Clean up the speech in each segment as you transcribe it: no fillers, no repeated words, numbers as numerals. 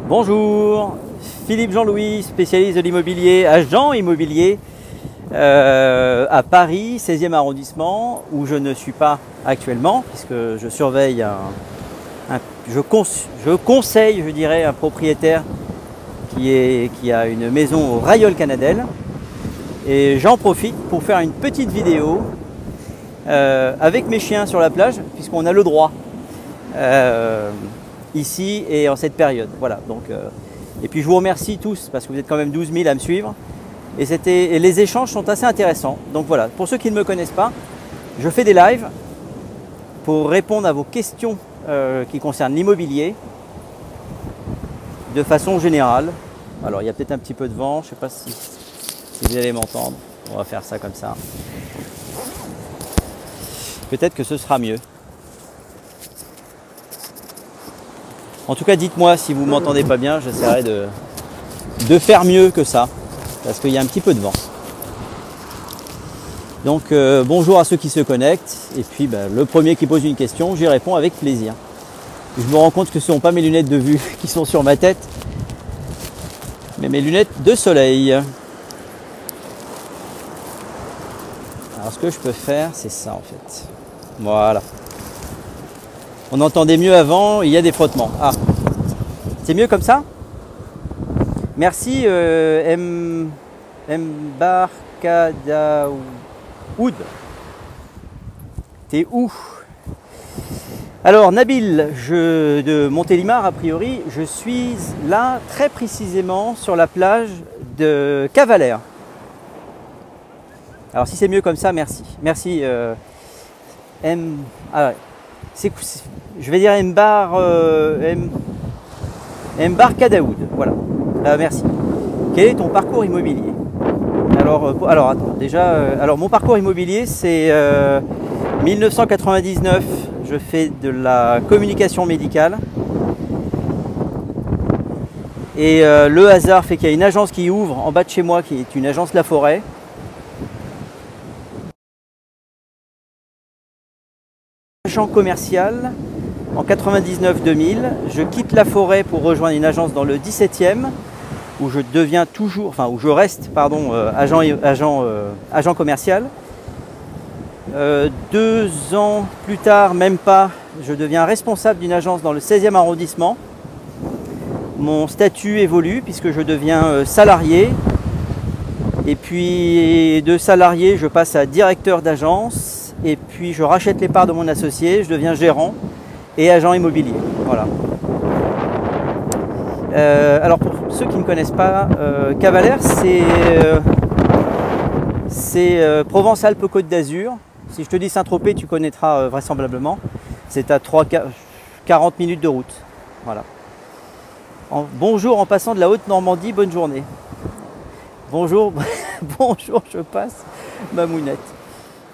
Bonjour, Philippe Jean-Louis, spécialiste de l'immobilier, agent immobilier à Paris, 16e arrondissement, où je ne suis pas actuellement, puisque je surveille je conseille, je dirais, un propriétaire qui a une maison au Rayol-Canadelle. Et j'en profite pour faire une petite vidéo avec mes chiens sur la plage, puisqu'on a le droit. Ici et en cette période. Voilà, donc, et puis je vous remercie tous parce que vous êtes quand même 12 000 à me suivre et les échanges sont assez intéressants. Donc voilà, pour ceux qui ne me connaissent pas, je fais des lives pour répondre à vos questions qui concernent l'immobilier de façon générale. Alors il y a peut-être un petit peu de vent, je ne sais pas si vous allez m'entendre. On va faire ça comme ça. Peut-être que ce sera mieux. En tout cas, dites-moi si vous ne m'entendez pas bien, j'essaierai de faire mieux que ça, parce qu'il y a un petit peu de vent. Donc bonjour à ceux qui se connectent, et puis le premier qui pose une question, j'y réponds avec plaisir. Je me rends compte que ce ne sont pas mes lunettes de vue qui sont sur ma tête, mais mes lunettes de soleil. Alors ce que je peux faire, c'est ça en fait. Voilà. On entendait mieux avant, il y a des frottements. Ah, c'est mieux comme ça? Merci Mbarkadaoud. T'es où? Alors Nabil, de Montélimar a priori, je suis là très précisément sur la plage de Cavalère. Alors si c'est mieux comme ça, merci. Merci je vais dire Mbarkadaoud, voilà. Merci. Quel est ton parcours immobilier? Alors attends, déjà, alors mon parcours immobilier c'est 1999, je fais de la communication médicale. Et le hasard fait qu'il y a une agence qui ouvre en bas de chez moi, qui est une agence La Forêt. Agent commercial en 99-2000, je quitte La Forêt pour rejoindre une agence dans le 17e où je deviens toujours, enfin où je reste, pardon, agent commercial. 2 ans plus tard, même pas, je deviens responsable d'une agence dans le 16e arrondissement. Mon statut évolue puisque je deviens salarié. Et puis de salarié, je passe à directeur d'agence. Et puis je rachète les parts de mon associé, je deviens gérant et agent immobilier. Voilà. Alors pour ceux qui ne connaissent pas, Cavalère, c'est Provence-Alpes-Côte d'Azur. Si je te dis Saint-Tropez, tu connaîtras vraisemblablement. C'est à 40 minutes de route. Voilà. Bonjour en passant de la Haute-Normandie, bonne journée. Bonjour, bonjour, je passe ma mounette.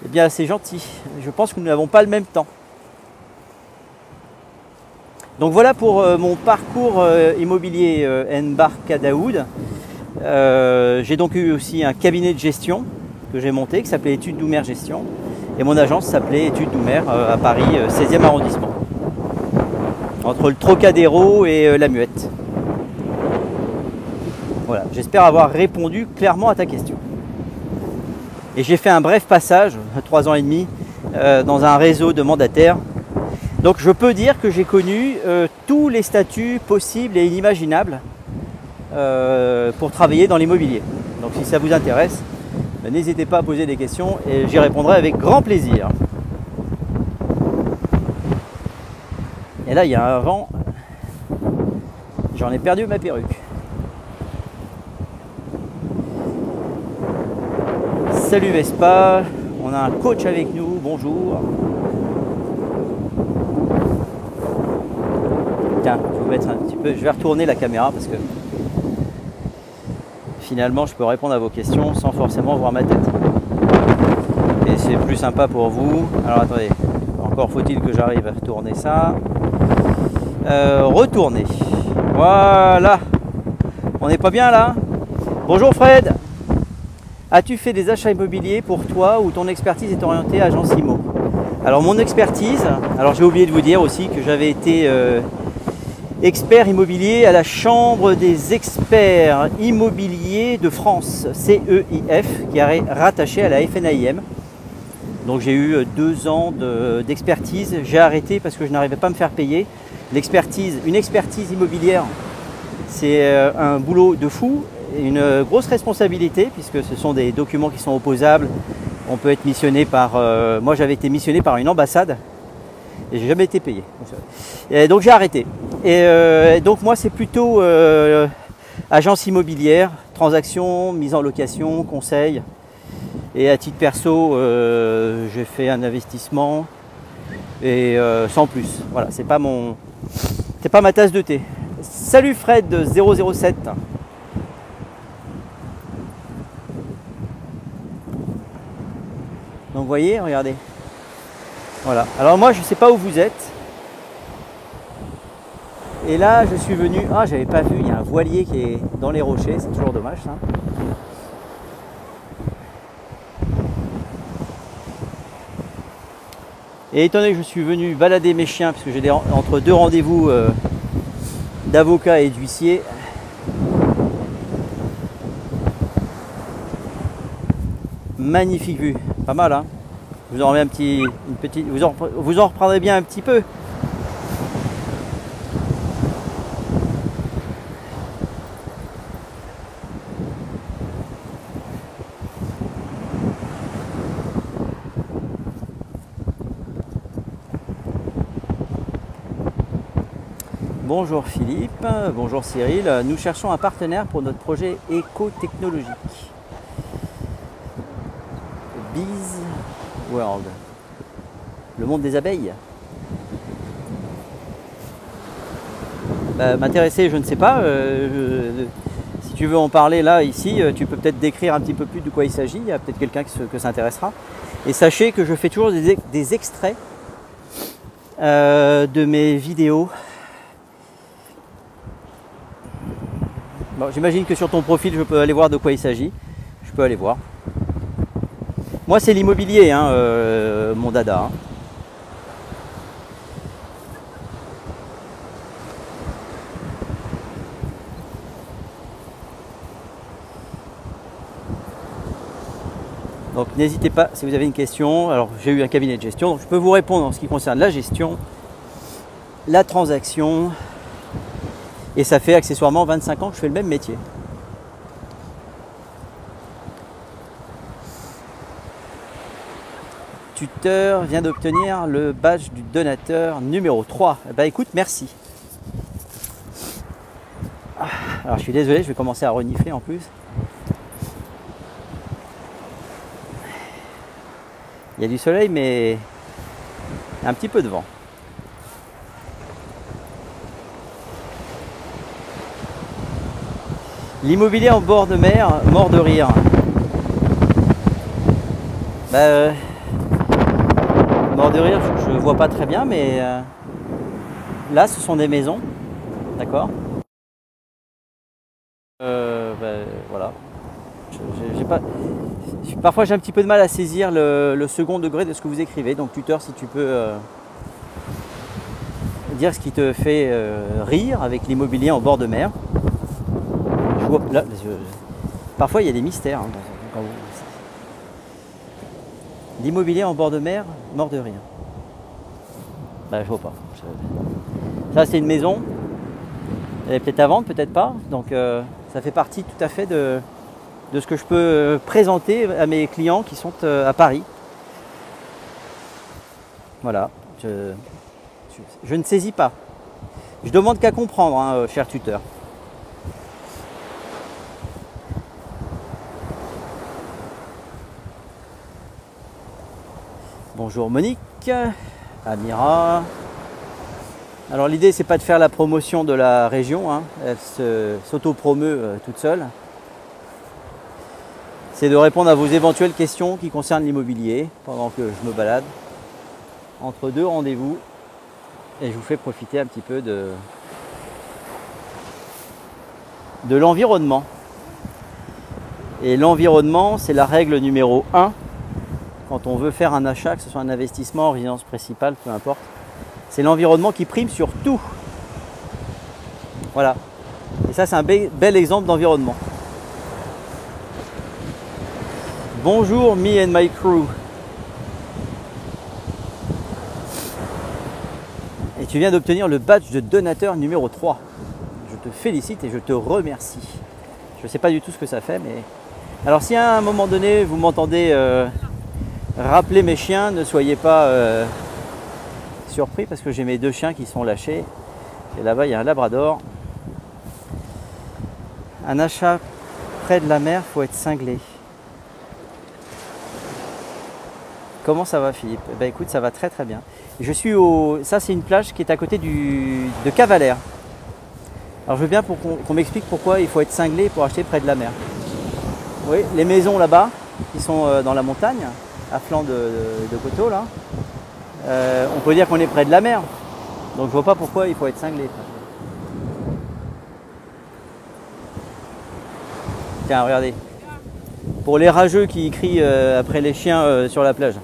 Eh bien, c'est gentil. Je pense que nous n'avons pas le même temps. Donc voilà pour mon parcours immobilier Mbarkadaoud. J'ai donc eu aussi un cabinet de gestion que j'ai monté qui s'appelait Études Doumer Gestion. Et mon agence s'appelait Études Doumer à Paris, 16e arrondissement. Entre le Trocadéro et la Muette. Voilà, j'espère avoir répondu clairement à ta question. Et j'ai fait un bref passage, 3 ans et demi, dans un réseau de mandataires. Donc je peux dire que j'ai connu tous les statuts possibles et inimaginables pour travailler dans l'immobilier. Donc si ça vous intéresse, n'hésitez pas à poser des questions et j'y répondrai avec grand plaisir. Et là il y a un vent, j'en ai perdu ma perruque. Salut Vespa, on a un coach avec nous, bonjour. Tiens, je vais vous mettre un petit peu, je vais retourner la caméra parce que finalement je peux répondre à vos questions sans forcément voir ma tête. Et c'est plus sympa pour vous. Alors attendez, encore faut-il que j'arrive à retourner ça. Retourner. Voilà. On n'est pas bien là? Bonjour Fred. As-tu fait des achats immobiliers pour toi ou ton expertise est orientée agence IMO? Alors mon expertise, alors j'ai oublié de vous dire aussi que j'avais été expert immobilier à la Chambre des experts immobiliers de France, CEIF, qui est rattaché à la FNAIM. Donc j'ai eu 2 ans d'expertise. J'ai arrêté parce que je n'arrivais pas à me faire payer. Une expertise immobilière, c'est un boulot de fou, une grosse responsabilité puisque ce sont des documents qui sont opposables. On peut être missionné par... moi j'avais été missionné par une ambassade et j'ai jamais été payé. Et donc j'ai arrêté. Et donc moi c'est plutôt agence immobilière, transaction, mise en location, conseil. Et à titre perso, j'ai fait un investissement et sans plus. Voilà, c'est pas ma tasse de thé. Salut Fred 007. Donc vous voyez, regardez. Voilà. Alors moi je ne sais pas où vous êtes. Et là je suis venu. Ah, j'avais pas vu, il y a un voilier qui est dans les rochers, c'est toujours dommage ça. Et étant donné que je suis venu balader mes chiens, parce que j'ai entre 2 rendez-vous d'avocat et d'huissier, magnifique vue, pas mal hein. Je vous en remets vous en reprendrez bien un petit peu. Bonjour Philippe, bonjour Cyril. Nous cherchons un partenaire pour notre projet éco-technologique. Bees World. Le monde des abeilles. M'intéresser, je ne sais pas. Si tu veux en parler là, ici, tu peux peut-être décrire un petit peu plus de quoi il s'agit. Il y a peut-être quelqu'un que ça intéressera. Et sachez que je fais toujours des extraits de mes vidéos. Bon, j'imagine que sur ton profil, je peux aller voir de quoi il s'agit. Je peux aller voir. Moi, c'est l'immobilier, hein, mon dada. Hein. Donc, n'hésitez pas si vous avez une question. Alors, j'ai eu un cabinet de gestion, donc je peux vous répondre en ce qui concerne la gestion, la transaction. Et ça fait accessoirement 25 ans que je fais le même métier. Tuteur vient d'obtenir le badge du donateur numéro 3. Bah écoute, merci. Alors je suis désolé, je vais commencer à renifler en plus. Il y a du soleil, mais un petit peu de vent. L'immobilier en bord de mer, mort de rire. Mort de rire, je vois pas très bien, mais là, ce sont des maisons, d'accord. Voilà. Parfois, j'ai un petit peu de mal à saisir le second degré de ce que vous écrivez. Donc, tuteur, si tu peux dire ce qui te fait rire avec l'immobilier en bord de mer. Là, parfois il y a des mystères. Hein, l'immobilier en bord de mer, mort de rire. Je vois pas. Ça c'est une maison. Elle est peut-être à vendre, peut-être pas. Donc ça fait partie tout à fait de ce que je peux présenter à mes clients qui sont à Paris. Voilà. Je ne saisis pas. Je demande qu'à comprendre, hein, cher tuteur. Bonjour Monique, Amira. Alors l'idée c'est pas de faire la promotion de la région, hein. Elle s'auto-promeut toute seule. C'est de répondre à vos éventuelles questions qui concernent l'immobilier pendant que je me balade entre 2 rendez-vous et je vous fais profiter un petit peu de l'environnement. Et l'environnement c'est la règle numéro 1. Quand on veut faire un achat, que ce soit un investissement, résidence principale, peu importe, c'est l'environnement qui prime sur tout. Voilà. Et ça, c'est un bel exemple d'environnement. Bonjour, me and my crew. Et tu viens d'obtenir le badge de donateur numéro 3. Je te félicite et je te remercie. Je ne sais pas du tout ce que ça fait, mais... Alors si à un moment donné, vous m'entendez rappeler mes chiens, ne soyez pas surpris parce que j'ai mes 2 chiens qui sont lâchés. Et là-bas, il y a un labrador. Un achat près de la mer, faut être cinglé. Comment ça va, Philippe? Ben écoute, ça va très très bien. Je suis au... Ça, c'est une plage qui est à côté de Cavalère. Alors je veux bien pour qu'on m'explique pourquoi il faut être cinglé pour acheter près de la mer. Oui, les maisons là-bas, qui sont dans la montagne, à flanc de coteau, là, on peut dire qu'on est près de la mer. Donc je vois pas pourquoi il faut être cinglé. Tiens, regardez. Pour les rageux qui crient après les chiens sur la plage,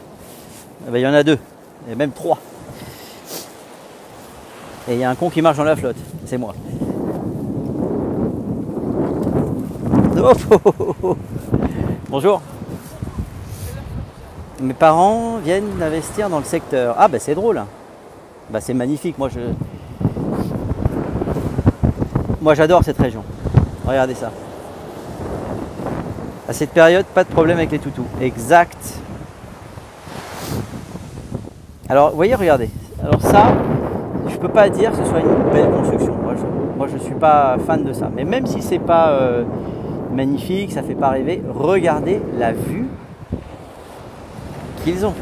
eh ben, il y en a 2, et même 3. Et il y a un con qui marche dans la flotte, c'est moi. Oh, oh, oh, oh. Bonjour. Mes parents viennent d'investir dans le secteur. Ah bah c'est drôle. Bah c'est magnifique. Moi j'adore cette région. Regardez ça. À cette période, pas de problème avec les toutous. Exact. Alors, vous voyez, regardez. Alors ça, je peux pas dire que ce soit une belle construction. Moi, je suis pas fan de ça. Mais même si c'est pas magnifique, ça fait pas rêver, regardez la vue qu'ils ont.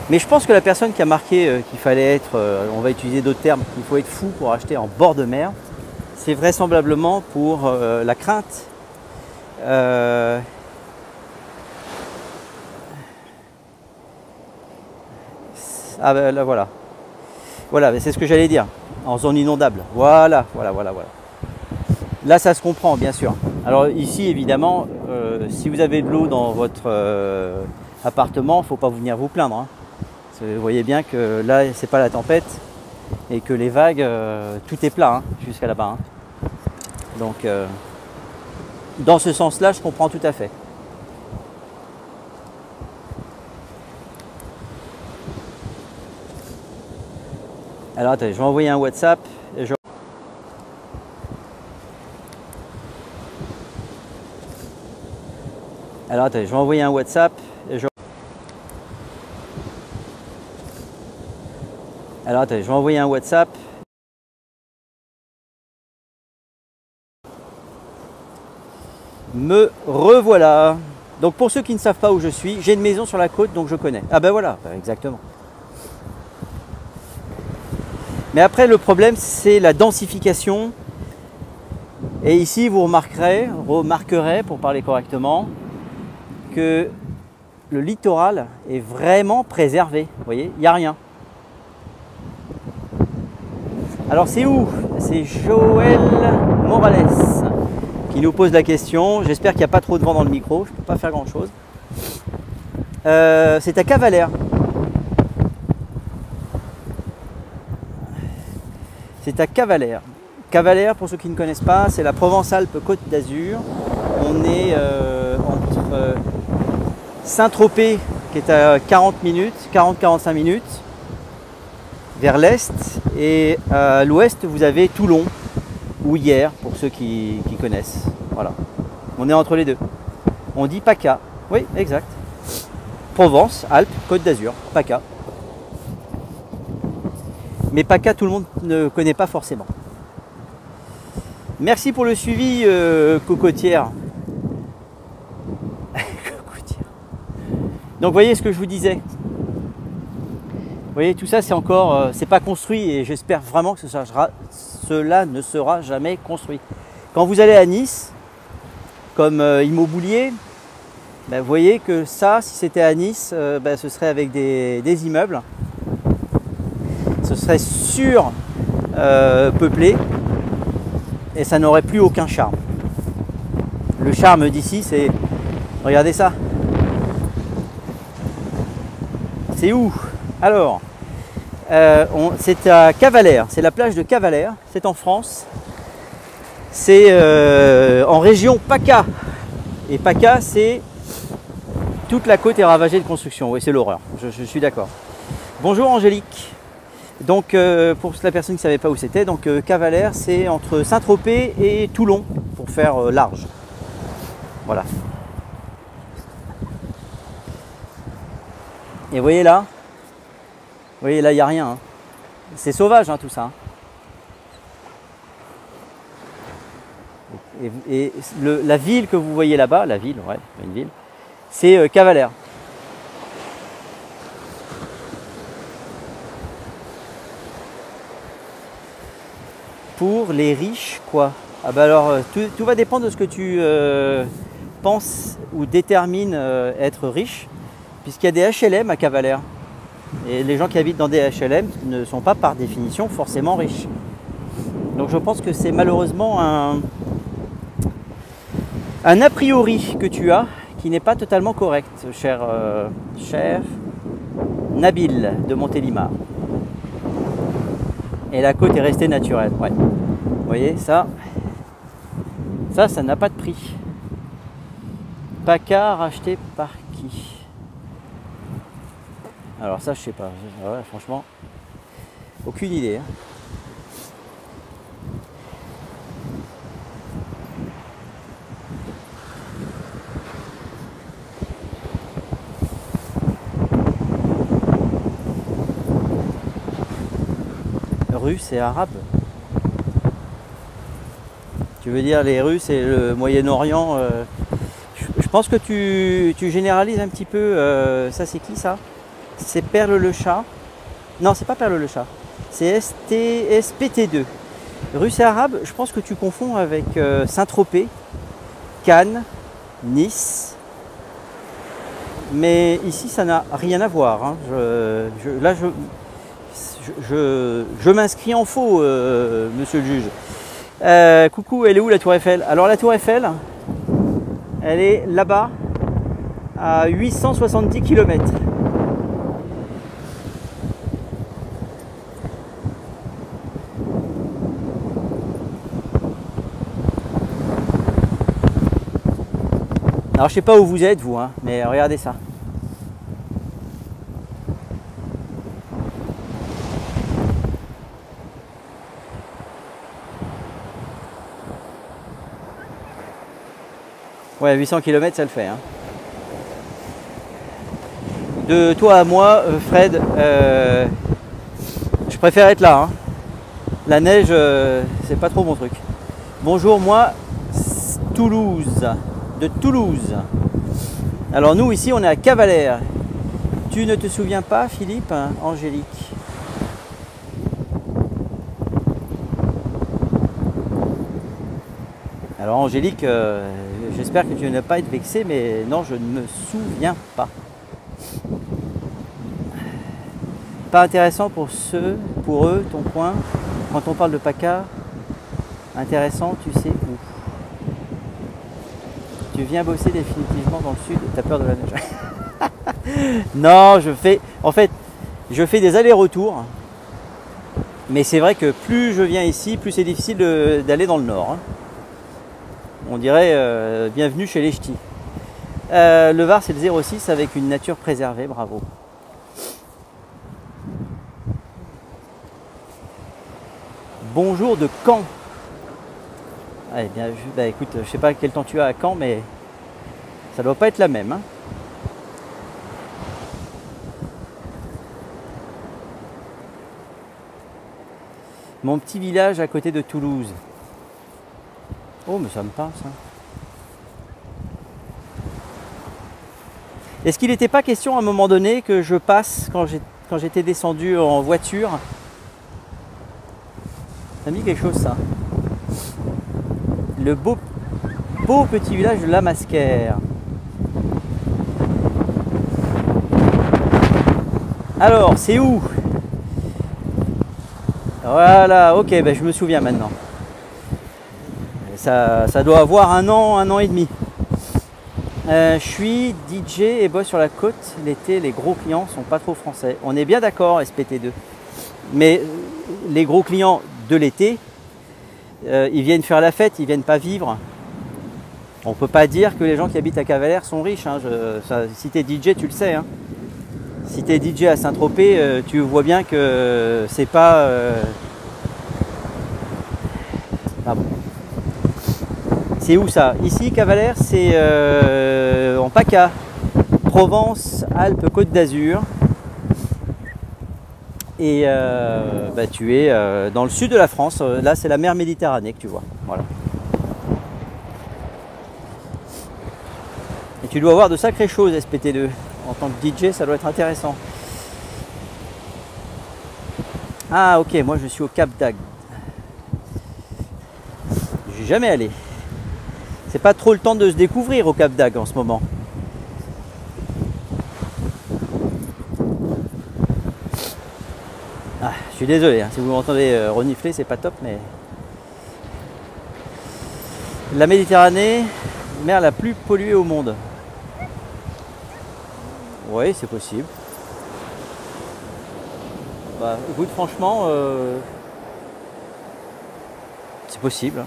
Mais je pense que la personne qui a marqué qu'il fallait être, on va utiliser d'autres termes, qu'il faut être fou pour acheter en bord de mer, c'est vraisemblablement pour la crainte ah ben là voilà. Voilà, c'est ce que j'allais dire. En zone inondable. Voilà. Là, ça se comprend, bien sûr. Alors ici, évidemment, si vous avez de l'eau dans votre appartement, il ne faut pas venir vous plaindre. Hein. Vous voyez bien que là, c'est pas la tempête et que les vagues, tout est plat hein, jusqu'à là-bas. Hein. Donc, dans ce sens-là, je comprends tout à fait. Alors, attendez, je vais envoyer un WhatsApp. Et je... Alors, attendez, je vais envoyer un WhatsApp. Et je... Alors, attendez, je vais envoyer un WhatsApp. Me revoilà. Donc pour ceux qui ne savent pas où je suis, j'ai une maison sur la côte donc je connais. Ah ben voilà, exactement. Mais après le problème c'est la densification. Et ici vous remarquerez pour parler correctement, que le littoral est vraiment préservé. Vous voyez, il n'y a rien. Alors c'est où? C'est Joël Morales qui nous pose la question. J'espère qu'il n'y a pas trop de vent dans le micro, je ne peux pas faire grand chose. C'est à Cavalère. C'est à Cavalère. Cavalère, pour ceux qui ne connaissent pas, c'est la Provence-Alpes-Côte d'Azur. On est entre Saint-Tropez, qui est à 40-45 minutes, vers l'est, et à l'ouest, vous avez Toulon, ou Hyères, pour ceux qui connaissent. Voilà. On est entre les deux. On dit PACA. Oui, exact. Provence, Alpes, Côte d'Azur, PACA. Mais PACA, tout le monde ne connaît pas forcément. Merci pour le suivi, cocotière. Cocotière. Donc, vous voyez ce que je vous disais. Vous voyez, tout ça, c'est encore, c'est pas construit et j'espère vraiment que cela ne sera jamais construit. Quand vous allez à Nice, comme Immobilier, ben, vous voyez que ça, si c'était à Nice, ben, ce serait avec des immeubles. Ce serait peuplé et ça n'aurait plus aucun charme. Le charme d'ici, c'est... Regardez ça. C'est où? Alors, C'est à Cavalère, c'est la plage de Cavalère, c'est en France. C'est en région PACA. Et PACA, c'est toute la côte est ravagée de construction. Oui, c'est l'horreur, je suis d'accord. Bonjour Angélique. Donc pour la personne qui ne savait pas où c'était, donc Cavalère, c'est entre Saint-Tropez et Toulon, pour faire large. Voilà. Et vous voyez là, il n'y a rien. Hein. C'est sauvage hein, tout ça. Et la ville que vous voyez là-bas, la ville, ouais, une ville, c'est Cavalère. Pour les riches, quoi. Ah bah alors, tout va dépendre de ce que tu penses ou détermines être riche, puisqu'il y a des HLM à Cavalère. Et les gens qui habitent dans des HLM ne sont pas par définition forcément riches. Donc je pense que c'est malheureusement un a priori que tu as qui n'est pas totalement correct, cher Nabil de Montélimar. Et la côte est restée naturelle. Ouais. Vous voyez, ça n'a pas de prix. PACA racheté par qui? Alors ça, je sais pas. Ouais, franchement, aucune idée. Hein. Russe et arabe. Tu veux dire les Russes et le Moyen-Orient je pense que tu généralises un petit peu. Ça c'est qui ça? C'est Perle le chat. Non, c'est pas Perle le chat. C'est SPT2. Russe et arabe, je pense que tu confonds avec Saint-Tropez, Cannes, Nice. Mais ici ça n'a rien à voir. Hein. Là je m'inscris en faux, monsieur le juge. Coucou, elle est où la Tour Eiffel? Alors la Tour Eiffel, elle est là-bas, à 870 km. Alors je sais pas où vous êtes vous, hein, mais regardez ça. Ouais, 800 km ça le fait. Hein. De toi à moi, Fred, je préfère être là. Hein. La neige, c'est pas trop mon truc. Bonjour, moi, Toulouse, de Toulouse. Alors nous ici, on est à Cavalère. Tu ne te souviens pas, Philippe? Angélique. Alors Angélique, j'espère que tu ne vas pas être vexée, mais non, je ne me souviens pas. Pas intéressant pour eux, ton point, quand on parle de PACA, intéressant, tu sais où. Tu viens bosser définitivement dans le sud, t'as peur de la neige. Non, en fait, je fais des allers-retours, mais c'est vrai que plus je viens ici, plus c'est difficile d'aller dans le nord. Hein. On dirait bienvenue chez les ch'tis. Le Var, c'est le 06 avec une nature préservée, bravo. Bonjour de Caen. Allez, bien, bah, écoute, je sais pas quel temps tu as à Caen, mais ça doit pas être la même. Hein. Mon petit village à côté de Toulouse. Oh, mais ça me parle ça. Est-ce qu'il n'était pas question à un moment donné que je passe quand j'étais descendu en voiture? Ça me dit quelque chose ça. Le beau petit village de La Masquère. Alors, c'est où? Voilà, ok, ben je me souviens maintenant. Ça doit avoir un an et demi. Je suis DJ et bosse sur la côte. L'été, les gros clients sont pas trop français. On est bien d'accord, SPT2. Mais les gros clients de l'été, ils viennent faire la fête, ils viennent pas vivre. On peut pas dire que les gens qui habitent à Cavalère sont riches. Hein. Si tu es DJ, tu le sais. Hein. Si tu es DJ à Saint-Tropez, tu vois bien que c'est pas... Ah bon. C'est où ça? Ici, Cavalère, c'est en PACA. Provence, Alpes, Côte d'Azur. Et tu es dans le sud de la France. Là, c'est la mer Méditerranée que tu vois. Voilà. Et tu dois avoir de sacrées choses, SPT2. En tant que DJ, ça doit être intéressant. Ah, ok, moi je suis au Cap d'Agde. Je suis jamais allé. C'est pas trop le temps de se découvrir au Cap d'Agde en ce moment. Ah, je suis désolé, hein, si vous m'entendez renifler, c'est pas top, mais... La Méditerranée, mer la plus polluée au monde. Oui, c'est possible. Bah, écoute, franchement, c'est possible.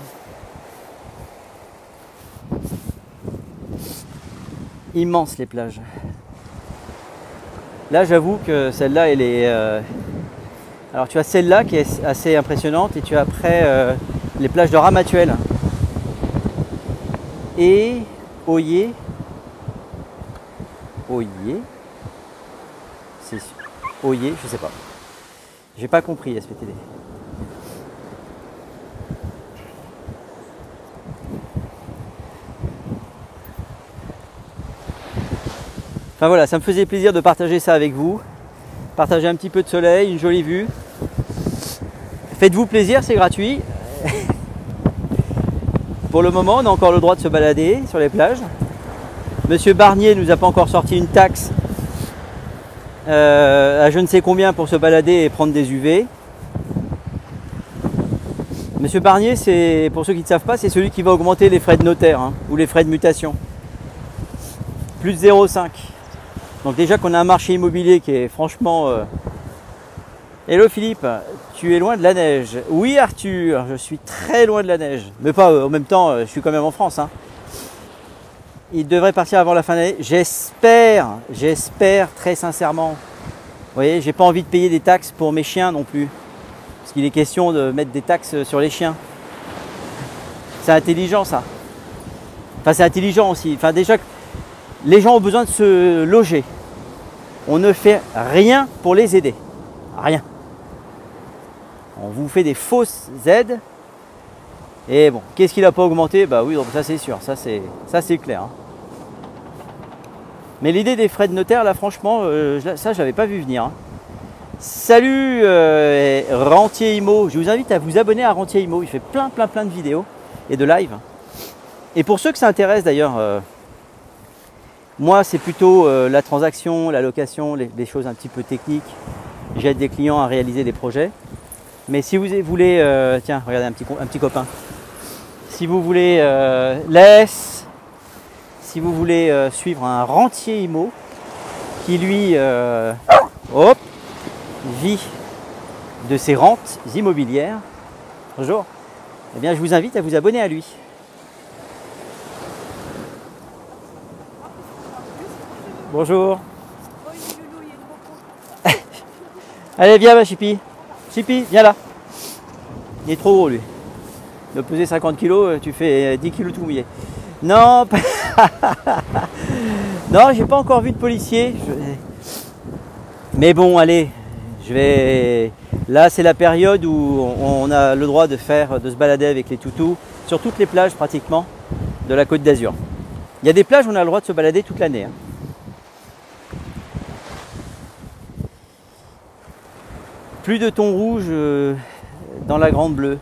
Immense les plages. Là, j'avoue que celle-là, elle est... Alors, tu as celle-là qui est assez impressionnante et tu as après les plages de Ramatuelle. Et Oyer. C'est Oyer, je sais pas. J'ai pas compris SPTD. Enfin voilà, ça me faisait plaisir de partager ça avec vous. Partager un petit peu de soleil, une jolie vue. Faites-vous plaisir, c'est gratuit. Pour le moment, on a encore le droit de se balader sur les plages. Monsieur Barnier nous a pas encore sorti une taxe à je ne sais combien pour se balader et prendre des UV. Monsieur Barnier, c'est, pour ceux qui ne savent pas, c'est celui qui va augmenter les frais de notaire hein, ou les frais de mutation. Plus 0,5. Donc déjà qu'on a un marché immobilier qui est franchement... Hello Philippe, tu es loin de la neige. Oui Arthur, je suis très loin de la neige. Mais pas en même temps, je suis quand même en France. Hein. Il devrait partir avant la fin de l'année. J'espère très sincèrement. Vous voyez, j'ai pas envie de payer des taxes pour mes chiens non plus. Parce qu'il est question de mettre des taxes sur les chiens. C'est intelligent ça. Enfin c'est intelligent aussi. Enfin déjà, les gens ont besoin de se loger. On ne fait rien pour les aider. Rien. On vous fait des fausses aides. Et bon, qu'est-ce qu'il n'a pas augmenté? Bah oui, donc ça c'est sûr, ça c'est clair. Hein. Mais l'idée des frais de notaire, là franchement, ça j'avais pas vu venir. Hein. Salut Rentier Imo, je vous invite à vous abonner à Rentier Imo, il fait plein de vidéos et de live. Et pour ceux que ça intéresse d'ailleurs, moi c'est plutôt la transaction, la location, les choses un petit peu techniques. J'aide des clients à réaliser des projets. Mais si vous voulez, tiens, regardez un petit copain. Si vous voulez si vous voulez suivre un rentier IMO qui lui vit de ses rentes immobilières, bonjour, eh bien je vous invite à vous abonner à lui. Bonjour. Allez, viens ma Chippy. Chippy, viens là. Il est trop gros lui. De peser 50 kg, tu fais 10 kg tout mouillé. Non, non, j'ai pas encore vu de policier. Mais bon, allez, je vais. Là, c'est la période où on a le droit de se balader avec les toutous sur toutes les plages pratiquement de la Côte d'Azur. Il y a des plages où on a le droit de se balader toute l'année. Hein. Plus de thon rouge dans la grande bleue.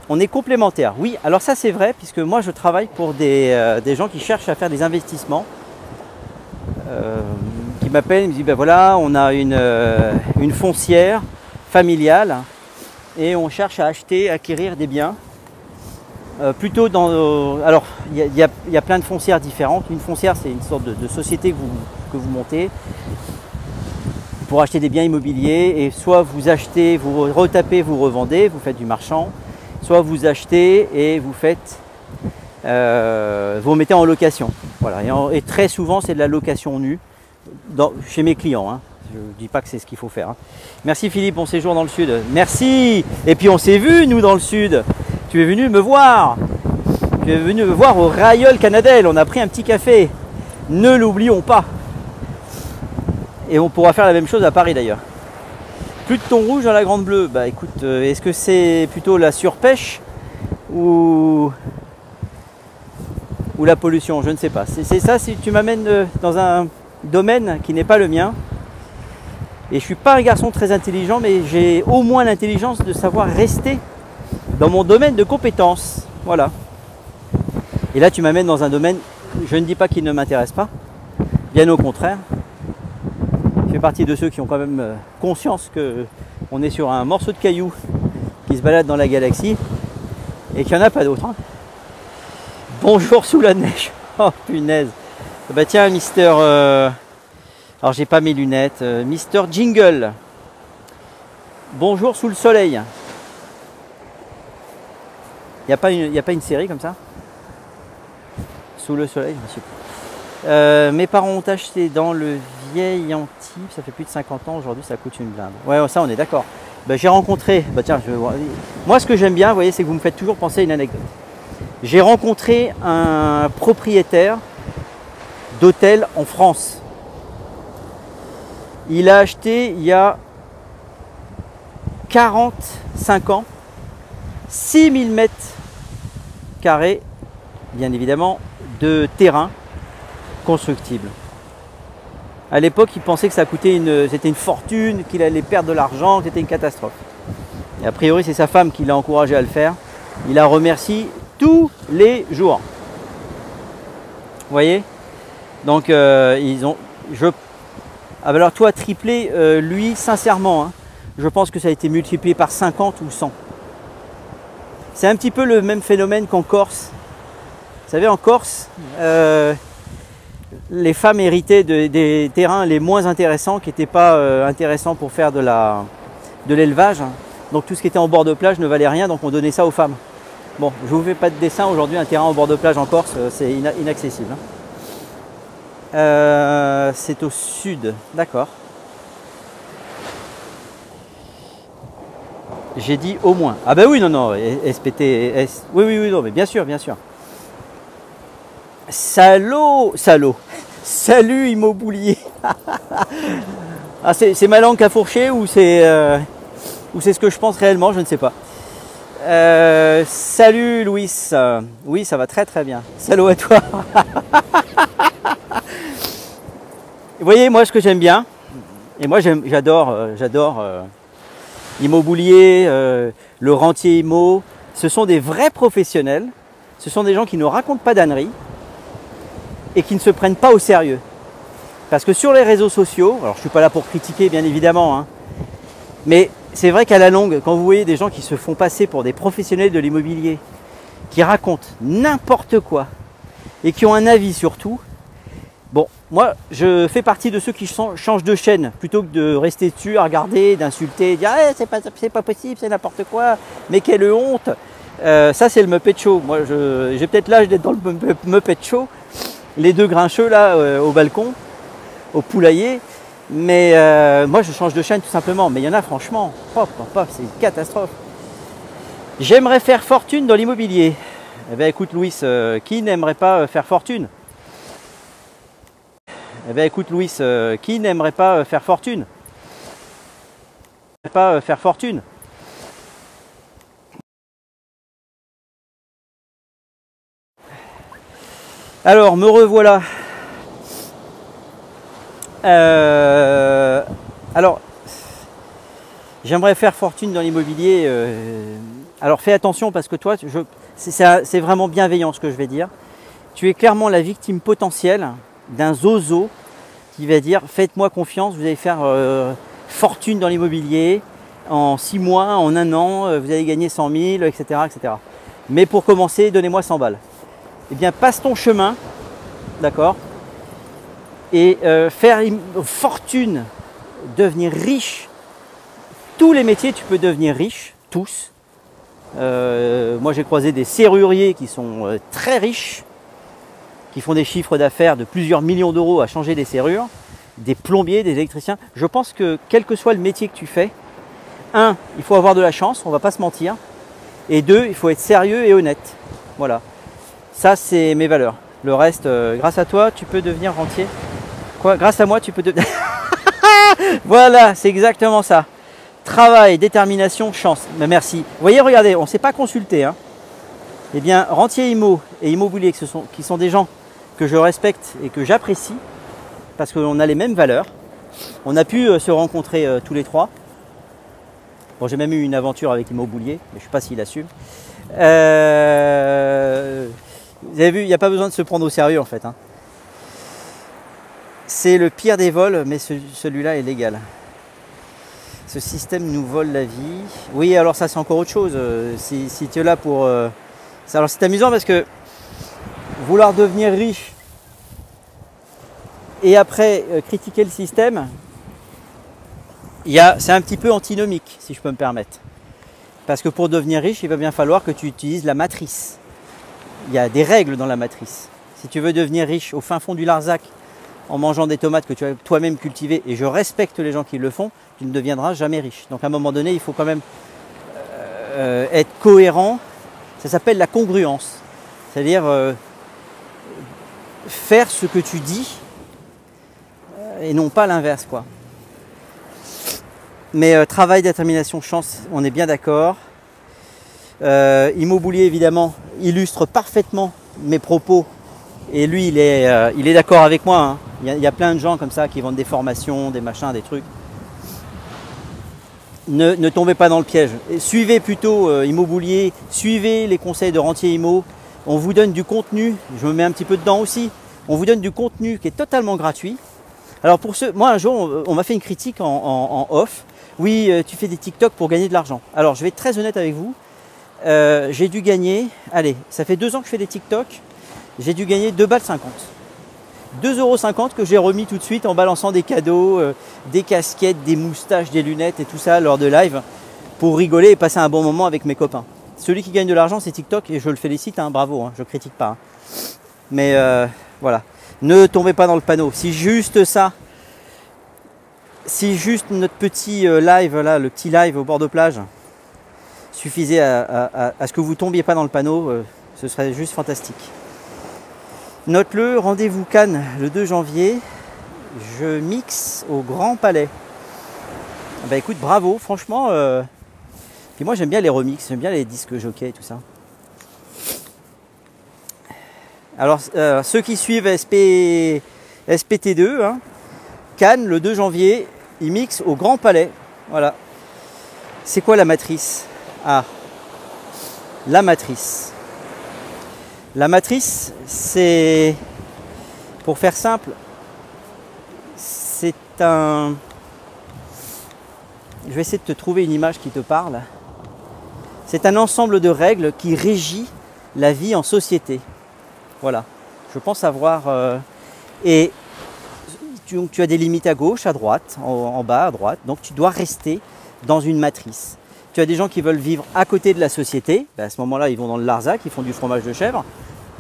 On est complémentaires. Oui, alors ça c'est vrai, puisque moi je travaille pour des gens qui cherchent à faire des investissements. Qui m'appellent, ils me disent ben voilà, on a une foncière familiale et on cherche à acquérir des biens. Plutôt dans... alors, il y a plein de foncières différentes. Une foncière, c'est une sorte de société que vous montez. pour acheter des biens immobiliers, et soit vous achetez, vous retapez, vous revendez, vous faites du marchand, soit vous achetez et vous faites, vous mettez en location. Voilà. Et très souvent c'est de la location nue chez mes clients. Hein. Je ne dis pas que c'est ce qu'il faut faire. Hein. Merci Philippe, bon séjour dans le sud. Merci. Et puis on s'est vu nous dans le sud. Tu es venu me voir. Tu es venu me voir au Royal Canadel. On a pris un petit café. Ne l'oublions pas. Et on pourra faire la même chose à Paris d'ailleurs. Plus de thon rouge dans la Grande Bleue. Bah écoute, est-ce que c'est plutôt la surpêche ou la pollution? Je ne sais pas. C'est ça, si tu m'amènes dans un domaine qui n'est pas le mien. Et je suis pas un garçon très intelligent, mais j'ai au moins l'intelligence de savoir rester dans mon domaine de compétences. Voilà. Et là, tu m'amènes dans un domaine, je ne dis pas qu'il ne m'intéresse pas, bien au contraire. Je fais partie de ceux qui ont quand même conscience qu'on est sur un morceau de caillou qui se balade dans la galaxie et qu'il n'y en a pas d'autre. Hein. Bonjour sous la neige. Oh punaise. Bah tiens, Mister... alors j'ai pas mes lunettes. Mister Jingle. Bonjour sous le soleil. Il n'y a pas une série comme ça? Sous le soleil, monsieur. Mes parents ont acheté dans le vieil Antibes, ça fait plus de 50 ans, aujourd'hui ça coûte une blinde. Ouais, ça on est d'accord. Bah, j'ai rencontré, bah tiens, moi ce que j'aime bien, vous voyez, c'est que vous me faites toujours penser à une anecdote. J'ai rencontré un propriétaire d'hôtel en France. Il a acheté il y a 45 ans 6000 mètres carrés, bien évidemment, de terrain constructible. À l'époque, il pensait que ça coûtait c'était une fortune, qu'il allait perdre de l'argent, que c'était une catastrophe. Et a priori, c'est sa femme qui l'a encouragé à le faire. Il la remercie tous les jours. Vous voyez? Donc, ils ont... Ah, alors toi, triplé, lui, sincèrement, hein, je pense que ça a été multiplié par 50 ou 100. C'est un petit peu le même phénomène qu'en Corse. Vous savez, en Corse, les femmes héritaient des terrains les moins intéressants, qui n'étaient pas intéressants pour faire de l'élevage. Donc tout ce qui était en bord de plage ne valait rien, donc on donnait ça aux femmes. Bon, je ne vous fais pas de dessin aujourd'hui, un terrain en bord de plage en Corse, c'est inaccessible. C'est au sud, d'accord. J'ai dit au moins. Ah ben oui, non, SPT, oui, non, mais bien sûr. Salaud. Salut Immobilier. Ah, c'est ma langue à fourcher ou c'est ce que je pense réellement, je ne sais pas. Salut Louis. Oui, ça va très bien. Salut à toi. Vous voyez, moi ce que j'aime bien, et moi j'adore Immobilier, le rentier immo, ce sont des vrais professionnels, ce sont des gens qui ne racontent pas d'âneries et qui ne se prennent pas au sérieux. Parce que sur les réseaux sociaux, alors je ne suis pas là pour critiquer bien évidemment, hein, mais c'est vrai qu'à la longue, quand vous voyez des gens qui se font passer pour des professionnels de l'immobilier, qui racontent n'importe quoi et qui ont un avis sur tout, bon, moi je fais partie de ceux qui changent de chaîne plutôt que de rester dessus à regarder, d'insulter, dire hey, c'est pas possible, c'est n'importe quoi, mais quelle honte. Ça c'est le Muppet Show. Moi j'ai peut-être l'âge d'être dans le Muppet Show, les deux grincheux là au balcon, au poulailler, mais moi je change de chaîne tout simplement. Mais il y en a franchement, c'est une catastrophe. J'aimerais faire fortune dans l'immobilier. Eh bien écoute Louis, qui n'aimerait pas faire fortune? Eh bien écoute Louis, qui n'aimerait pas faire fortune? Alors, me revoilà. Alors, j'aimerais faire fortune dans l'immobilier. Alors, fais attention parce que toi, c'est vraiment bienveillant ce que je vais dire. Tu es clairement la victime potentielle d'un zozo qui va dire faites-moi confiance, vous allez faire fortune dans l'immobilier en 6 mois, en 1 an, vous allez gagner 100 000, etc. Mais pour commencer, donnez-moi 100 balles. Eh bien, passe ton chemin, d'accord, et faire fortune devenir riche. Tous les métiers, tu peux devenir riche, tous. Moi, j'ai croisé des serruriers qui sont très riches, qui font des chiffres d'affaires de plusieurs millions d'euros à changer des serrures, des plombiers, des électriciens. Je pense que quel que soit le métier que tu fais, un, il faut avoir de la chance, on ne va pas se mentir. Et deux, il faut être sérieux et honnête. Voilà. Ça, c'est mes valeurs. Le reste, grâce à toi, tu peux devenir rentier. Quoi? Grâce à moi, tu peux devenir... Voilà, c'est exactement ça. Travail, détermination, chance. Mais merci. Vous voyez, regardez, on ne s'est pas consulté. Hein. Eh bien, rentier immo et immobilier, qui sont des gens que je respecte et que j'apprécie, parce qu'on a les mêmes valeurs. On a pu se rencontrer tous les trois. Bon, j'ai même eu une aventure avec Immobilier, mais je ne sais pas s'il assume. Vous avez vu, il n'y a pas besoin de se prendre au sérieux en fait. Hein. C'est le pire des vols, mais celui-là est légal. Ce système nous vole la vie. Oui, alors ça c'est encore autre chose. Si tu es là pour... Alors c'est amusant parce que vouloir devenir riche et après critiquer le système, c'est un petit peu antinomique, si je peux me permettre. Parce que pour devenir riche, il va bien falloir que tu utilises la matrice. Il y a des règles dans la matrice. Si tu veux devenir riche au fin fond du Larzac, en mangeant des tomates que tu as toi-même cultivées, et je respecte les gens qui le font, tu ne deviendras jamais riche. Donc à un moment donné, il faut quand même être cohérent. Ça s'appelle la congruence. C'est-à-dire faire ce que tu dis et non pas l'inverse, quoi. Mais travail, détermination, chance, on est bien d'accord. Immobilier, évidemment, illustre parfaitement mes propos. Et lui, il est d'accord avec moi. Hein. Il y a plein de gens comme ça qui vendent des formations, des machins, des trucs. Ne tombez pas dans le piège. Suivez plutôt Immobilier, suivez les conseils de Rentier Immo. On vous donne du contenu, je me mets un petit peu dedans aussi. On vous donne du contenu qui est totalement gratuit. Alors pour ceux, moi un jour, on m'a fait une critique en off. Oui, tu fais des TikTok pour gagner de l'argent. Alors je vais être très honnête avec vous. J'ai dû gagner, allez, ça fait 2 ans que je fais des TikTok. J'ai dû gagner 2,50 balles. 2,50 € que j'ai remis tout de suite en balançant des cadeaux, des casquettes, des moustaches, des lunettes et tout ça lors de live pour rigoler et passer un bon moment avec mes copains. Celui qui gagne de l'argent, c'est TikTok et je le félicite, hein, bravo, hein, je ne critique pas. Hein. Mais voilà, ne tombez pas dans le panneau. Si juste ça, si juste notre petit live, là, le petit live au bord de plage, suffisait à ce que vous ne tombiez pas dans le panneau, ce serait juste fantastique. Note-le, rendez-vous Cannes le 2 janvier, je mixe au Grand Palais. Bah écoute, bravo, franchement. Puis moi j'aime bien les remixes, j'aime bien les disques jockey et tout ça. Alors ceux qui suivent SPT2, hein, Cannes le 2 janvier, ils mixent au Grand Palais. Voilà. C'est quoi la matrice? Ah, la matrice. La matrice, c'est, pour faire simple, c'est un... Je vais essayer de te trouver une image qui te parle. C'est un ensemble de règles qui régit la vie en société. Voilà, je pense avoir... et tu as des limites à gauche, à droite, en bas, à droite. Donc tu dois rester dans une matrice. Tu as des gens qui veulent vivre à côté de la société. Ben à ce moment-là, ils vont dans le Larzac, ils font du fromage de chèvre.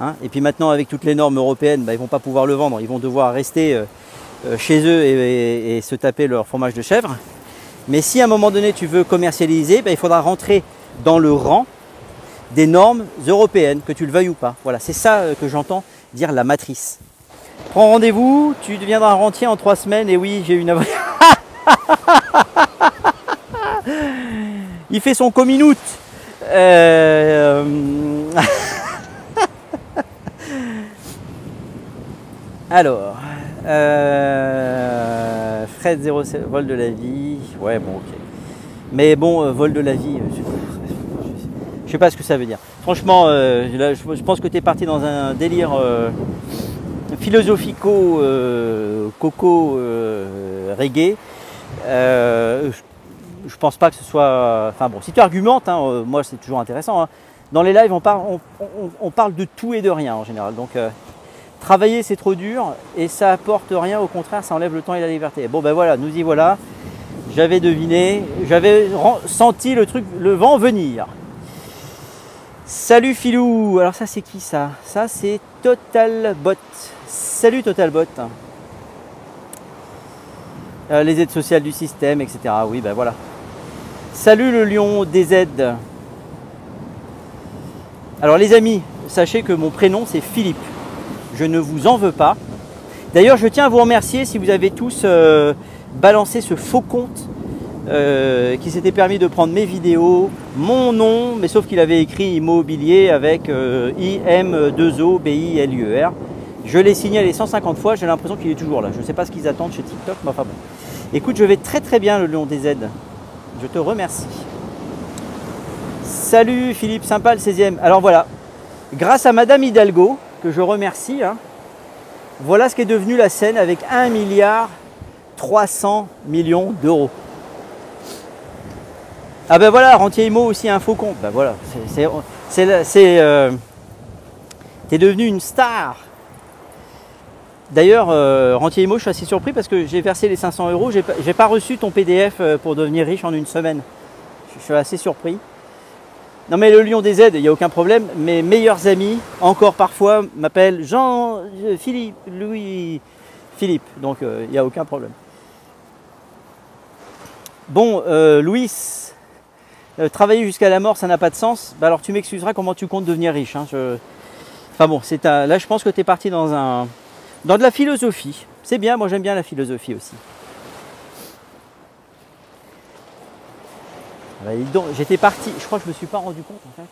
Hein. Et puis maintenant, avec toutes les normes européennes, ben, ils ne vont pas pouvoir le vendre. Ils vont devoir rester chez eux et se taper leur fromage de chèvre. Mais si à un moment donné, tu veux commercialiser, ben, il faudra rentrer dans le rang des normes européennes, que tu le veuilles ou pas. Voilà, c'est ça que j'entends dire la matrice. Prends rendez-vous, tu deviendras rentier en 3 semaines. Et oui, j'ai une aventure. Il fait son coming-out. Alors, Fred 07, vol de la vie. Ouais, bon, ok. Mais bon, vol de la vie, je sais pas ce que ça veut dire. Franchement, là, je pense que tu es parti dans un délire philosophico, coco, reggae. Je pense pas que ce soit... Enfin bon, si tu argumentes, hein, moi c'est toujours intéressant. Hein. Dans les lives, on parle de tout et de rien en général. Donc Travailler c'est trop dur et ça apporte rien, au contraire ça enlève le temps et la liberté. Bon ben voilà, nous y voilà. J'avais deviné, j'avais senti le truc, le vent venir. Salut Filou, alors ça c'est qui ça? Ça c'est Totalbot. Salut Totalbot. Les aides sociales du système, etc. Oui ben voilà. Salut le lion DZ. Alors les amis, sachez que mon prénom c'est Philippe. Je ne vous en veux pas. D'ailleurs, je tiens à vous remercier si vous avez tous balancé ce faux compte qui s'était permis de prendre mes vidéos, mon nom, mais sauf qu'il avait écrit immobilier avec IM2OBILIER. Je l'ai signalé 150 fois, j'ai l'impression qu'il est toujours là. Je ne sais pas ce qu'ils attendent chez TikTok, mais enfin bon. Écoute, je vais très très bien le lion des aides. Je te remercie. Salut Philippe, sympa le 16e. Alors voilà, grâce à Madame Hidalgo, que je remercie, hein, voilà ce qu'est devenu la Seine avec 1,3 milliard d'euros. Ah ben voilà, Rentier Immo aussi un faux compte. Ben voilà, t'es devenu une star. D'ailleurs, Rentier Immo, je suis assez surpris parce que j'ai versé les 500 €. J'ai pas reçu ton PDF pour devenir riche en une semaine. Je suis assez surpris. Non mais le lion des aides, il n'y a aucun problème. Mes meilleurs amis, encore parfois, m'appellent Jean-Philippe, Louis-Philippe. Donc il n'y a aucun problème. Bon, Louis, travailler jusqu'à la mort, ça n'a pas de sens. Bah alors tu m'excuseras comment tu comptes devenir riche. Hein. Enfin bon, là je pense que tu es parti dans de la philosophie. C'est bien, moi j'aime bien la philosophie aussi. J'étais parti, je crois que je me suis pas rendu compte en fait.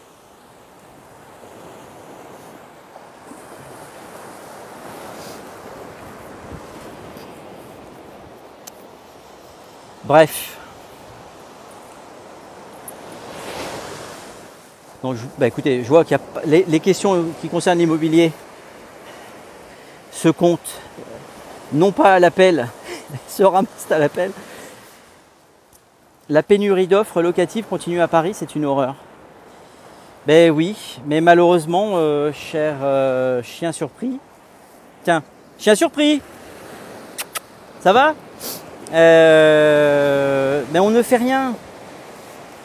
Bref. Donc, bah écoutez, je vois qu'il y a les questions qui concernent l'immobilier se comptent non pas à l'appel, se ramassent à l'appel. La pénurie d'offres locatives continue à Paris, c'est une horreur. Ben oui, mais malheureusement, cher chien surpris. Tiens, chien surpris. Ça va? Mais on ne fait rien.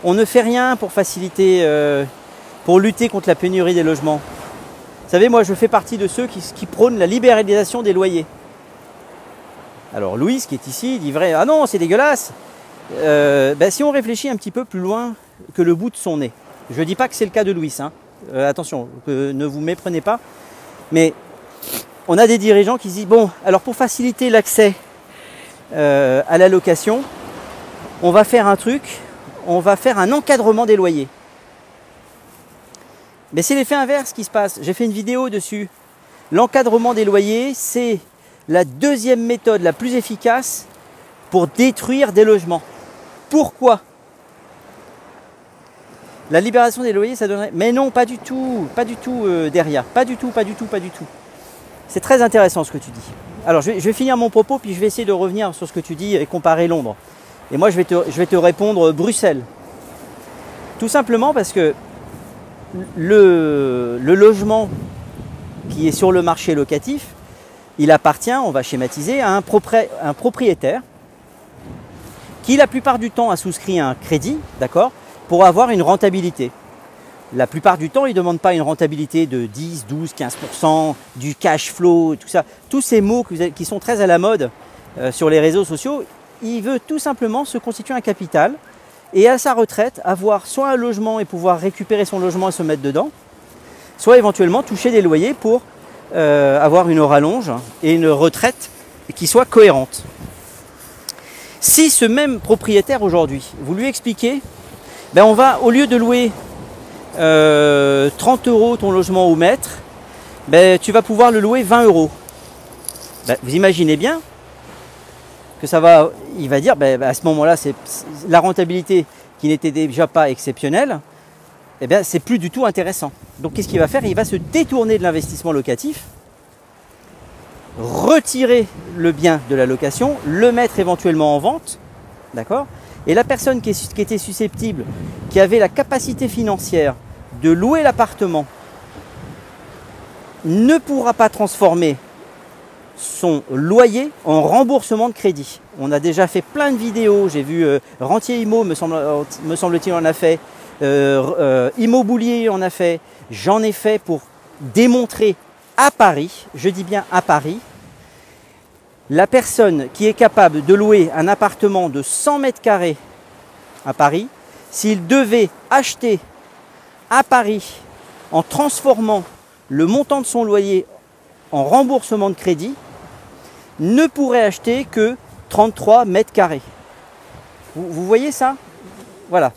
On ne fait rien pour faciliter, pour lutter contre la pénurie des logements. Vous savez, moi je fais partie de ceux qui prônent la libéralisation des loyers. Alors Louis, qui est ici, dit vrai, ah non, c'est dégueulasse. Ben, si on réfléchit un petit peu plus loin que le bout de son nez, je ne dis pas que c'est le cas de Louis, hein. Attention, ne vous méprenez pas, mais on a des dirigeants qui se disent, bon, alors pour faciliter l'accès à la location, on va faire un truc, on va faire un encadrement des loyers. Mais c'est l'effet inverse qui se passe, j'ai fait une vidéo dessus. L'encadrement des loyers, c'est la deuxième méthode la plus efficace pour détruire des logements. Pourquoi? La libération des loyers, ça donnerait... Mais non, pas du tout derrière. Pas du tout. C'est très intéressant ce que tu dis. Alors, je vais finir mon propos, puis je vais essayer de revenir sur ce que tu dis et comparer Londres. Et moi, je vais te répondre Bruxelles. Tout simplement parce que le logement qui est sur le marché locatif, il appartient, on va schématiser, à un propriétaire qui la plupart du temps a souscrit un crédit, d'accord, pour avoir une rentabilité. La plupart du temps, il ne demande pas une rentabilité de 10, 12, 15%, du cash flow, tout ça. Tous ces mots qui sont très à la mode sur les réseaux sociaux, il veut tout simplement se constituer un capital et à sa retraite, avoir soit un logement et pouvoir récupérer son logement et se mettre dedans, soit éventuellement toucher des loyers pour avoir une rallonge et une retraite qui soit cohérente. Si ce même propriétaire aujourd'hui, vous lui expliquez, ben on va, au lieu de louer 30 € ton logement au mètre, ben tu vas pouvoir le louer 20 €. Ben, vous imaginez bien que il va dire, ben à ce moment-là, c'est la rentabilité qui n'était déjà pas exceptionnelle, eh bien c'est plus du tout intéressant. Donc qu'est-ce qu'il va faire? Il va se détourner de l'investissement locatif, retirer le bien de la location, le mettre éventuellement en vente, d'accord? Et la personne qui était susceptible, qui avait la capacité financière de louer l'appartement ne pourra pas transformer son loyer en remboursement de crédit. On a déjà fait plein de vidéos, j'ai vu Rentier Immo, me semble-t-il, en a fait, Immobilier en a fait, j'en ai fait pour démontrer à Paris, je dis bien à Paris, la personne qui est capable de louer un appartement de 100 mètres carrés à Paris, s'il devait acheter à Paris en transformant le montant de son loyer en remboursement de crédit, ne pourrait acheter que 33 mètres carrés. Vous voyez ça? Voilà.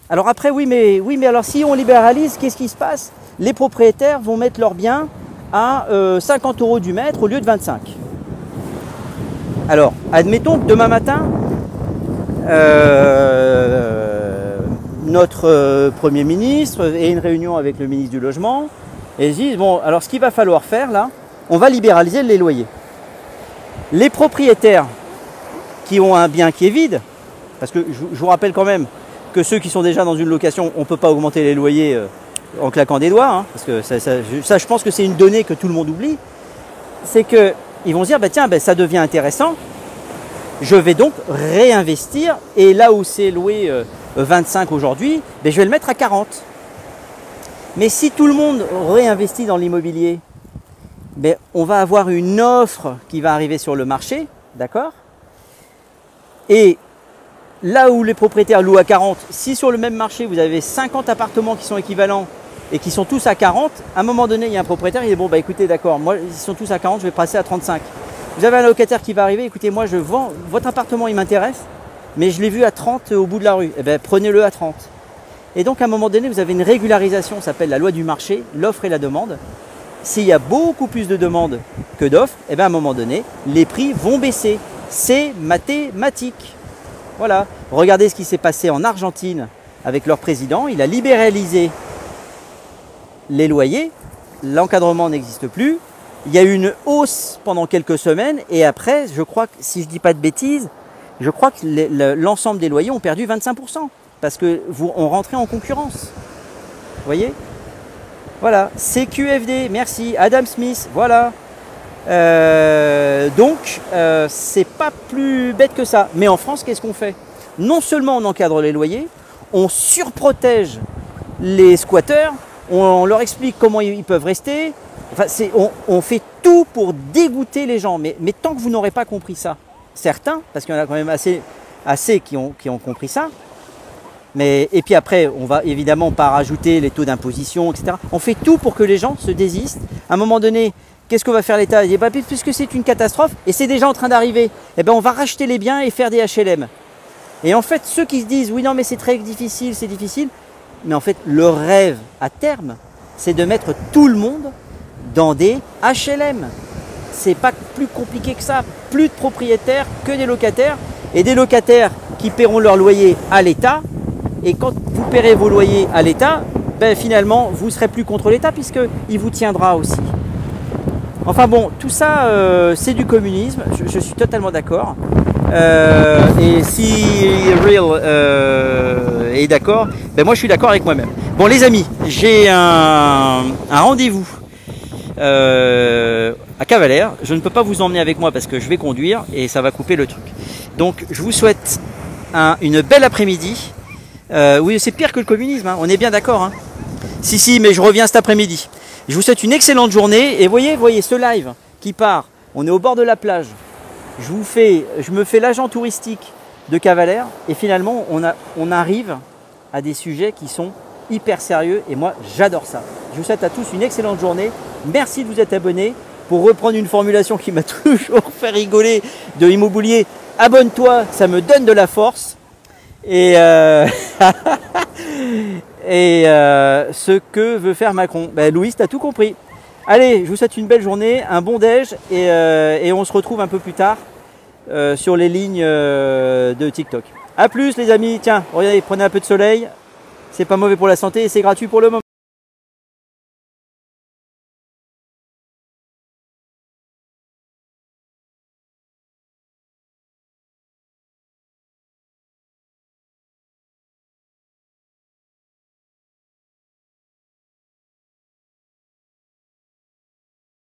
Alors après, oui, mais alors si on libéralise, qu'est-ce qui se passe? Les propriétaires vont mettre leurs biens à 50 € du mètre au lieu de 25. Alors, admettons que demain matin, notre Premier ministre ait une réunion avec le ministre du Logement et ils disent, bon, alors ce qu'il va falloir faire là, on va libéraliser les loyers. Les propriétaires qui ont un bien qui est vide, parce que je vous rappelle quand même que ceux qui sont déjà dans une location, on ne peut pas augmenter les loyers en claquant des doigts, hein, parce que ça, je pense que c'est une donnée que tout le monde oublie, c'est qu'ils vont se dire, bah, tiens, bah, ça devient intéressant, je vais donc réinvestir, et là où c'est loué 25 aujourd'hui, bah, je vais le mettre à 40. Mais si tout le monde réinvestit dans l'immobilier, ben, on va avoir une offre qui va arriver sur le marché, d'accord? Et là où les propriétaires louent à 40, si sur le même marché vous avez 50 appartements qui sont équivalents et qui sont tous à 40, à un moment donné il y a un propriétaire, il dit bon bah écoutez d'accord, moi ils sont tous à 40, je vais passer à 35. Vous avez un locataire qui va arriver, écoutez moi je vends, votre appartement il m'intéresse, mais je l'ai vu à 30 au bout de la rue, eh bien prenez-le à 30. Et donc à un moment donné vous avez une régularisation, ça s'appelle la loi du marché, l'offre et la demande. S'il y a beaucoup plus de demandes que d'offres, eh bien à un moment donné, les prix vont baisser. C'est mathématique. Voilà. Regardez ce qui s'est passé en Argentine avec leur président. Il a libéralisé les loyers. L'encadrement n'existe plus. Il y a eu une hausse pendant quelques semaines. Et après, je crois que, si je ne dis pas de bêtises, je crois que l'ensemble des loyers ont perdu 25%. Parce qu'on rentrait en concurrence. Vous voyez ? Voilà, CQFD, merci. Adam Smith, voilà. Donc, c'est pas plus bête que ça. Mais en France, qu'est-ce qu'on fait? Non seulement on encadre les loyers, on surprotège les squatteurs, on leur explique comment ils peuvent rester. Enfin, on fait tout pour dégoûter les gens. Mais tant que vous n'aurez pas compris ça, certains, parce qu'il y en a quand même assez qui ont compris ça, et puis après, on va évidemment pas rajouter les taux d'imposition, etc. On fait tout pour que les gens se désistent. À un moment donné, qu'est-ce que va faire l'État? Il dit, bah, puisque c'est une catastrophe, et c'est déjà en train d'arriver, eh ben, on va racheter les biens et faire des HLM. Et en fait, ceux qui se disent, oui, non, mais c'est très difficile, c'est difficile, mais en fait, le rêve à terme, c'est de mettre tout le monde dans des HLM. C'est pas plus compliqué que ça. Plus de propriétaires que des locataires, et des locataires qui paieront leur loyer à l'État. Et quand vous paierez vos loyers à l'État, ben finalement, vous ne serez plus contre l'État puisqu'il vous tiendra aussi. Enfin bon, tout ça, c'est du communisme, je suis totalement d'accord. Et si Real est d'accord, ben moi je suis d'accord avec moi-même. Bon les amis, j'ai un rendez-vous à Cavalère. Je ne peux pas vous emmener avec moi parce que je vais conduire et ça va couper le truc. Donc je vous souhaite une belle après-midi. Oui, c'est pire que le communisme, hein. On est bien d'accord. Hein. Si, mais je reviens cet après-midi. Je vous souhaite une excellente journée. Et voyez ce live qui part. On est au bord de la plage. Je me fais l'agent touristique de Cavalère. Et finalement, on arrive à des sujets qui sont hyper sérieux. Et moi, j'adore ça. Je vous souhaite à tous une excellente journée. Merci de vous être abonnés. Pour reprendre une formulation qui m'a toujours fait rigoler de Immobilier, abonne-toi, ça me donne de la force. Et, ce que veut faire Macron, ben, Louis, tu as tout compris. Allez, je vous souhaite une belle journée, un bon déj et on se retrouve un peu plus tard sur les lignes de TikTok. A plus les amis, tiens, regardez, prenez un peu de soleil, c'est pas mauvais pour la santé et c'est gratuit pour le moment.